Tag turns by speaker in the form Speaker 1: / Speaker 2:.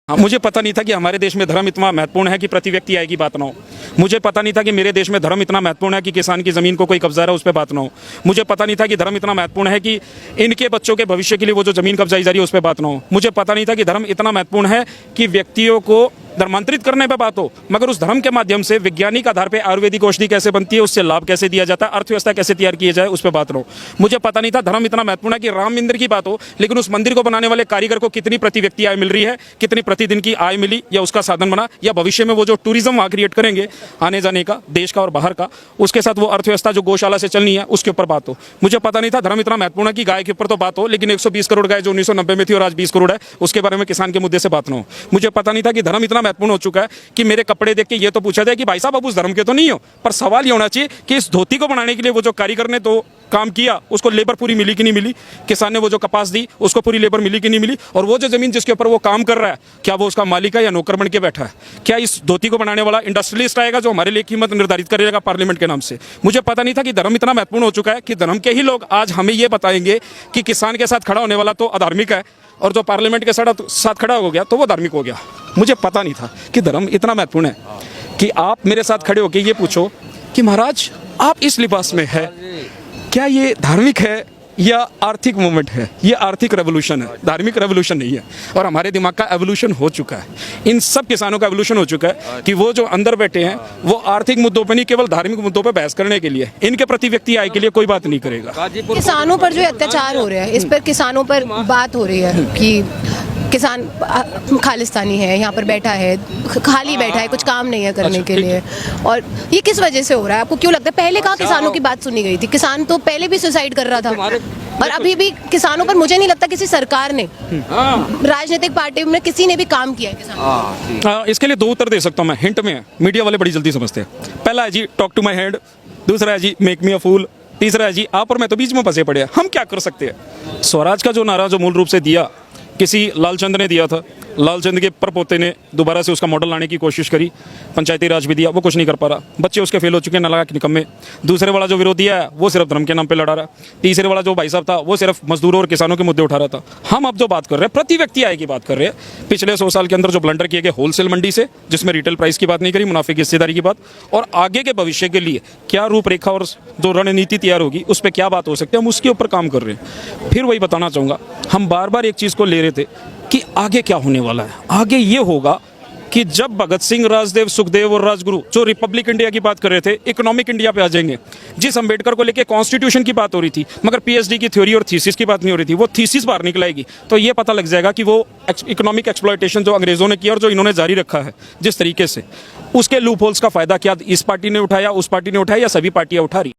Speaker 1: मुझे पता नहीं था कि हमारे देश में धर्म इतना महत्वपूर्ण है कि प्रति व्यक्ति आय की बात ना हो। मुझे पता नहीं था कि मेरे देश में धर्म इतना महत्वपूर्ण है कि किसान की ज़मीन को कोई कब्जा रहा है उस पर बात ना हो। मुझे पता नहीं था कि धर्म इतना महत्वपूर्ण है कि इनके बच्चों के भविष्य के लिए वो जो ज़मीन कब्जाई जा रही है उस पर बात ना हो। मुझे पता नहीं था कि धर्म इतना महत्वपूर्ण है कि व्यक्तियों को धर्मांतरित करने पर बात हो, मगर उस धर्म के माध्यम से वैज्ञानिक आधार पर आयुर्वेदिक औषधि कैसे बनती है, उससे लाभ कैसे दिया जाता है, अर्थव्यवस्था कैसे तैयार किया जाए उस पर बात ना हो। मुझे पता नहीं था धर्म इतना महत्वपूर्ण है कि राम मंदिर की बात हो, लेकिन उस मंदिर को बनाने वाले कारीगर को कितनी प्रति व्यक्ति आय मिल रही है, कितनी प्रतिदिन की आय मिली या उसका साधन बना, या भविष्य में वो जो टूरिज्म वहाँ क्रिएट करेंगे आने जाने का देश का और बाहर का, उसके साथ वो अर्थव्यवस्था जो गौशाला से चलनी है उसके ऊपर बात हो। मुझे पता नहीं था धर्म इतना महत्वपूर्ण है कि गाय के ऊपर तो बात हो, लेकिन 120 करोड़ गाय जो 1990 में थी और आज 20 करोड़ है उसके बारे में किसान के मुद्दे से बात ना हो। मुझे पता नहीं था कि धर्म इतना महत्वपूर्ण हो चुका है कि मेरे कपड़े देख के ये तो पूछा जाए कि भाई साहब आप उस धर्म के तो नहीं हो, पर सवाल ये होना चाहिए कि इस धोती को बनाने के लिए वो जो कारीगर ने तो काम किया उसको लेबर पूरी मिली कि नहीं मिली, किसान ने वो जो कपास दी उसको पूरी लेबर मिली कि नहीं मिली, और वो जो जमीन जिसके ऊपर वो काम कर रहा है क्या वो उसका मालिक है या नौकर बन के बैठा है, क्या इस धोती को बनाने वाला इंडस्ट्रियलिस्ट आएगा जो हमारे लिए कीमत निर्धारित करेगा पार्लियामेंट के नाम से। मुझे पता नहीं था कि धर्म इतना महत्वपूर्ण हो चुका है कि धर्म के ही लोग आज हमें ये बताएंगे कि किसान के साथ खड़ा होने वाला तो अधार्मिक है और जो पार्लियामेंट के साथ खड़ा हो गया तो वो धार्मिक हो गया। मुझे पता नहीं था कि धर्म इतना महत्वपूर्ण है कि आप मेरे साथ खड़े होकर ये पूछो कि महाराज आप इस लिबास में है, क्या ये धार्मिक है या आर्थिक मूवमेंट है? ये आर्थिक रेवोल्यूशन है, धार्मिक रेवोल्यूशन नहीं है। और हमारे दिमाग का एवोल्यूशन हो चुका है, इन सब किसानों का एवोल्यूशन हो चुका है कि वो जो अंदर बैठे हैं वो आर्थिक मुद्दों पर नहीं केवल धार्मिक मुद्दों पर बहस करने के लिए, इनके प्रति व्यक्ति आय के लिए कोई बात नहीं करेगा।
Speaker 2: किसानों पर जो अत्याचार हो रहे हैं इस पर किसानों पर बात हो रही है कि किसान खालिस्तानी है, यहाँ पर बैठा है, खाली बैठा है, कुछ काम नहीं है करने के लिए, और ये किस वजह से हो रहा है? आपको क्यों लगता है? पहले कहाँ किसानों की बात सुनी गई थी? किसान तो पहले भी सुसाइड कर रहा था और अभी भी किसानों पर मुझे नहीं लगता किसी सरकार ने, राजनीतिक पार्टी में किसी ने भी काम किया है किसानों।
Speaker 1: इसके लिए दो उत्तर दे सकता हूँ मैं, हिंट में। मीडिया वाले बड़ी जल्दी समझते हैं। पहला है जी टॉक टू माई हैंड, दूसरा है जी मेक मी अ फूल, तीसरा है जी आप और मैं तो बीच में फंसे पड़े हैं, हम क्या कर सकते हैं। स्वराज का जो नारा जो मूल रूप से दिया किसी लालचंद ने दिया था, लालचंद के परपोते ने दोबारा से उसका मॉडल लाने की कोशिश करी, पंचायती राज भी दिया, वो कुछ नहीं कर पा रहा, बच्चे उसके फेल हो चुके हैं, ना लगा कि निकम्मे। दूसरे वाला जो विरोधी है वो सिर्फ धर्म के नाम पे लड़ा रहा, तीसरे वाला जो भाई साहब था वो सिर्फ मजदूरों और किसानों के मुद्दे उठा रहा था। हम अब जो बात कर रहे हैं प्रति व्यक्ति आय की बात कर रहे हैं। पिछले 100 साल के अंदर जो ब्लंडर किए गए होलसेल मंडी से, जिसमें रिटेल प्राइस की बात नहीं करी, मुनाफे की हिस्सेदारी की बात, और आगे के भविष्य के लिए क्या रूपरेखा और जो रणनीति तैयार होगी उस पर क्या बात हो सकती है, हम उसके ऊपर काम कर रहे हैं। फिर वही बताना चाहूँगा, हम बार बार एक चीज़ को ले रहे थे कि आगे क्या होने वाला है। आगे ये होगा कि जब भगत सिंह, राजदेव, सुखदेव और राजगुरु जो रिपब्लिक इंडिया की बात कर रहे थे, इकोनॉमिक इंडिया पे आ जाएंगे। जिस अंबेडकर को लेके कॉन्स्टिट्यूशन की बात हो रही थी मगर पीएचडी की थ्योरी और थीसिस की बात नहीं हो रही थी, वो थीसिस बाहर निकलाएगी तो ये पता लग जाएगा कि वो इकोनॉमिक एक्सप्लॉयटेशन जो अंग्रेजों ने किया और जो इन्होंने जारी रखा है जिस तरीके से, उसके लूप होल्स का फायदा क्या इस पार्टी ने उठाया, उस पार्टी ने उठाया या सभी पार्टियां उठा रही।